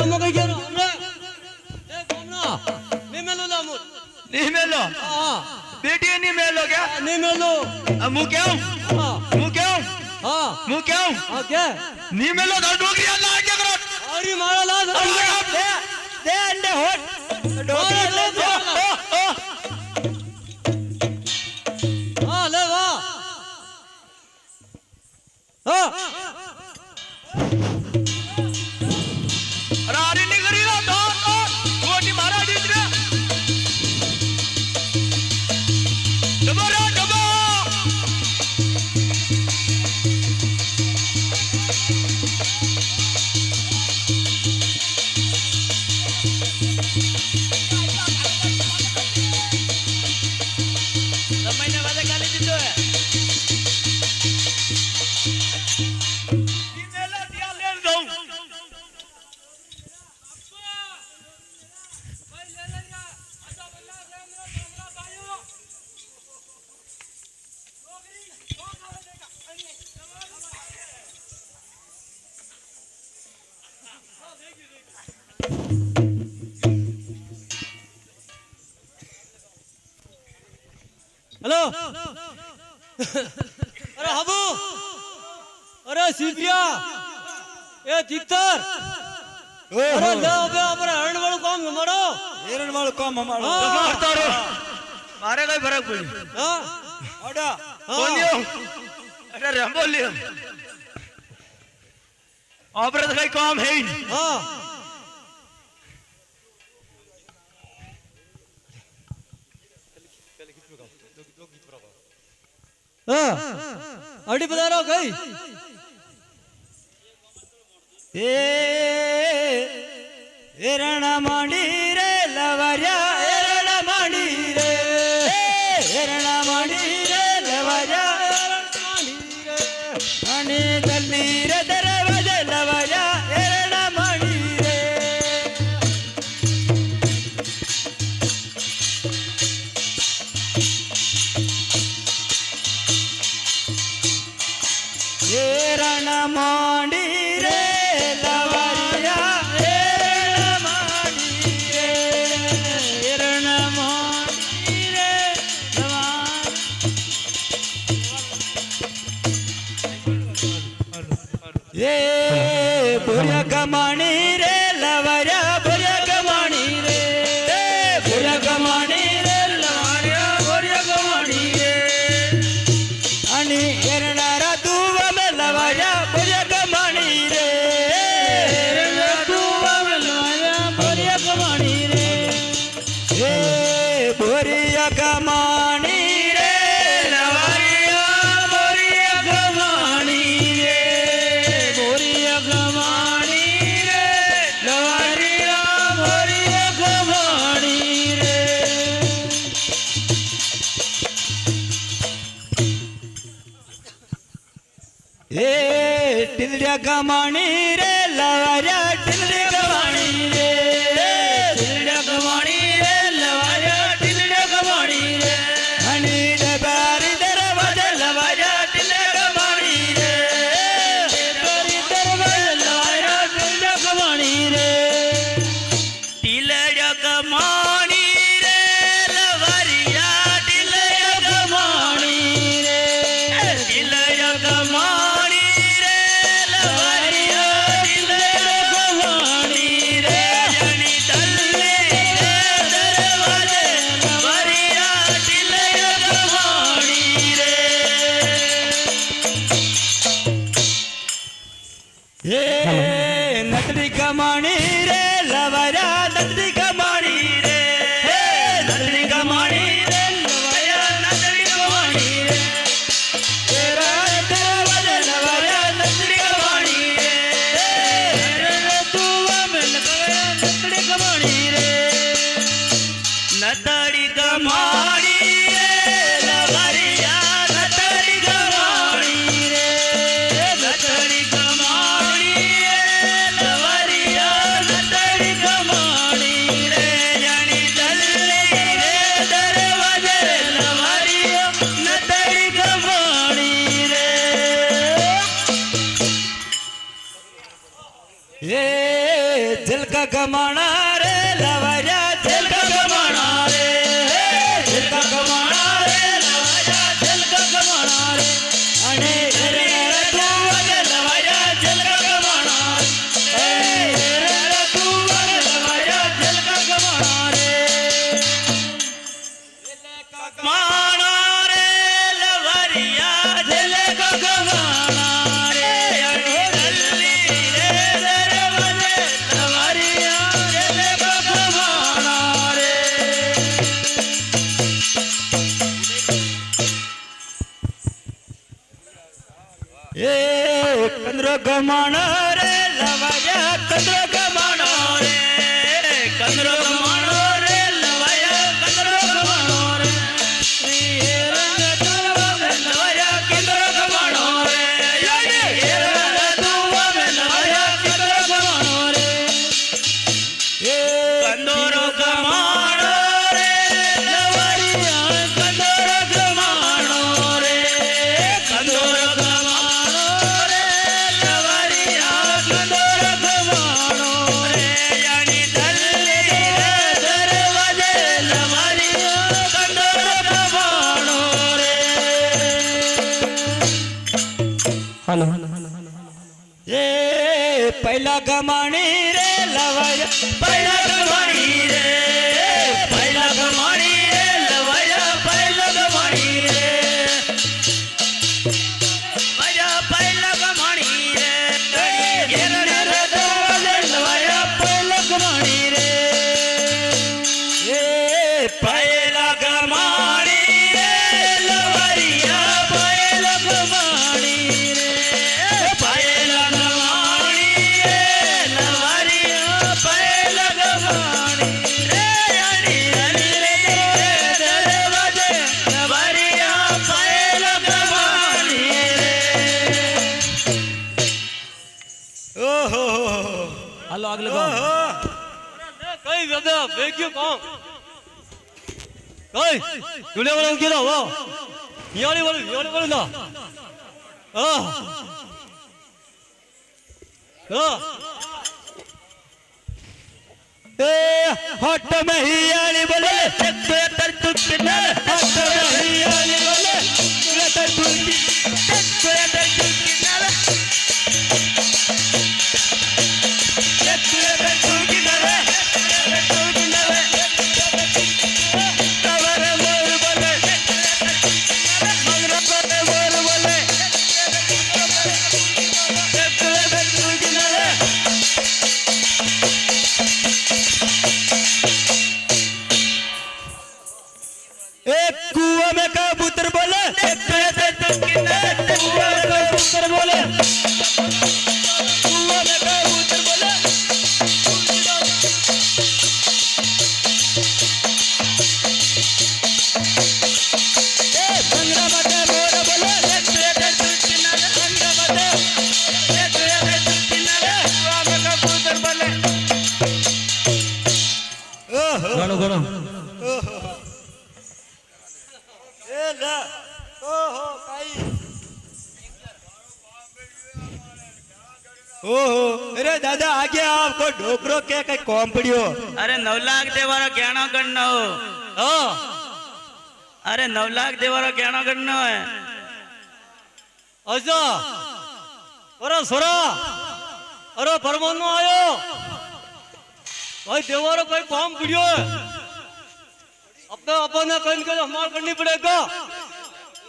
ગમો કઈ ગયો રે એ ગમના ની મેલો લામુ नहीं मेलो हां बेटी नहीं मेलो क्या ની મેલો मु क्यों हां मु क्यों हां मु क्यों हां क्या नहीं मेलो तो डोगरी अल्लाह क्या करो अरे मारा लाज दे अंडे होट डोगरी ले हां ले वाह हां रारी नहीं करी ना तो गोटी मारा डीजरे डबो रे डबो महीने वाले गाली दीदो है मेला दिया लेन दो हेलो अरे हाबू अरे सीपिया ए चित्तर अरे ले अबे अपने हरण वालों काम हमारो एरण वालों काम हमारो हाँ। मारता रो मारे कोई फर्क पड़ी हां अड़ा बोलियो अरे राम बोलियो ऑपरेट का काम है ही नहीं हां हां अड़ी बता रहा गई एरण मांडी रे लवरिया एरण मांडी रे एरण मांडी रे लवरिया आणि दल्ली रे दरवाजे लवरिया एरण मांडी रे एरण मांडी रे लवरिया एरण मांडी रे एरण मांडी रे लवरिया ए बुरिया कमाणी रे लवरिया बुरिया कमाणी रे बुरिया कमाणी रे लवरिया बुरिया कमाणी रे आणि एरणारा दुवा में लवरिया बुरिया कमाणी रे एरणारा दुवा में लवरिया बुरिया कमाणी रे ए बुरिया कमाणी रे लवरिया बुरिया कमाणी रे बुरिया कमाणी रे लवरिया बुरिया कमाणी रे ए टिलड्या कमाणी रे लवरिया टिलड्या कमाणी रे टिलड्या कमाणी रे लवरिया टिलड्या कमाणी रे आणि डबारी दरवाजा लवरिया टिलड्या कमाणी रे डबारी दरवाजा लवरिया टिलड्या कमाणी रे टिलड्या कमाणी रे लवरिया टिलड्या कमाणी रे टिलड्या कमाणी रे लवरिया टिलड्या कमाणी रे जणी दल्ले रे दरवाजे लवरिया टिलड्या कमाणी रे ए नटड़ी कमाणी रे लवरिया नटड़ी कमाणी रे नटड़ी कमाणी रे लवरिया नटड़ी कमाणी रे तेरा दरवाजा लवरिया नटड़ी कमाणी रे तू में लवरिया नटड़ी कमाणी रे नटड़ी कमाणी रे लवरिया नटड़ी कमाणी रे नटड़ी कमाणी रे लवरिया नटड़ी कमाणी रे जानी दल्ली रे दरवाजे लवरिया नटड़ी कमाणी रे ए दिल का कमाना रे लवरिया दिल का कमाना रे दिल का कमाना रे लवरिया दिल का कमाना रे अने रे तू अगे लवरिया दिल का कमाना रे तू अगे लवरिया दिल का कमाना रे माना रे लवरिया दिल का कमाना रे अने दिल्ली रे दरवाजे लवरिया दिल का कमाना रे ए कंद्रो कमाना रे लवरिया कंद्रो कमाना रे कंद्रो कमाना रे लवरिया कंद्रो कमाना रे ये रंग तलवा में लवरिया कंद्रो कमाना रे ये रंग तलवा में लवरिया कंद्रो कमाना रे ये कंद्रो कमाना रे लवरिया कंद्रो कमाना रे कंद्रो कमाना रे लवरिया कंद्रो कमाना रे यानी दिल्ली रे दरवाजे लवरिया कंद्रो कमाना रे हेलो ये पहला कमानी रे लवरिया पहला कमानी रे पहला कमानी रे लवरिया पहला कमानी रे लवरिया पहला कमानी रे ये रे दरवाजे लवरिया पहला कमानी रे ये पहला कमानी रे लवरिया पहला कमानी रे पहला कमानी रे लवरिया पहला कमानी रे यानी रे दरवाजे लवरिया पहला कमानी रे ओहो हेलो अगले गाँव कई दादा बेक्यो कौन कई दुनिया वाला क्या ना वो यानी वाले ना हाँ हाँ ए हट में ही आली बोले ते तर तुटना हट में ही आली बोले ते तर तुटना ते तर तुटना ते तर तुटना कवर मोर बोले मंगरा बोले मोर बोले ते तर तुटना एक कुआं में कबूतर बोले एक कुआं में कबूतर बोले कुआं में कबूतर बोले ए संगरा बटे मोर बोले संगरा बटे कुआं में कबूतर बोले ओहो गानो गानो ए ला ओहो काई ओहो अरे दादा आगे आपको ढोकरो के कई कॉम पड़ियो अरे 9 लाख देवारो गहना गणना हो हाँ अरे 9 लाख देवारो गहना गणना है अच्छा अरे सोरा अरे परमाणु आयो भाई देवारो कोई काम पड़ियो है अपने अपन ने कहीं कहीं हमार करनी पड़ेगा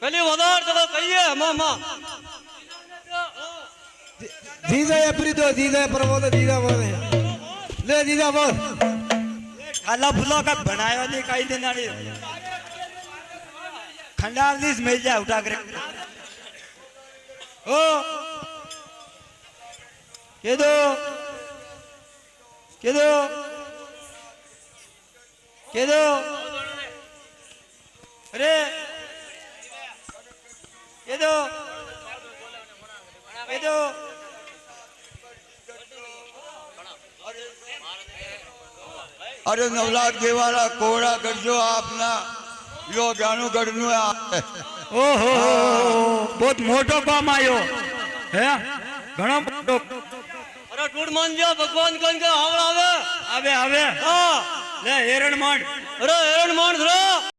पहले वदार जगह कहिए मामा दीदा या प्रीतो दीदा पर बोल दीदा बोल ले दीदा बोल खाला फुला का बनाया नहीं कहीं देना नहीं खंडाल दिस मिल जाए उठा कर ओ के दो के दो के दो अरे के दो के दो अरे 9 लाख देवाला कोड़ा करजो आपना यो ज्ञानु गढ़नु है ओहो बहुत मोटो काम आयो है घणो मोटो अरे ગુડ માનજો ભગવાન કન કે આવડ આવે આવે આવે હા લે હેરણ માંડ અરે હેરણ માણ ધરો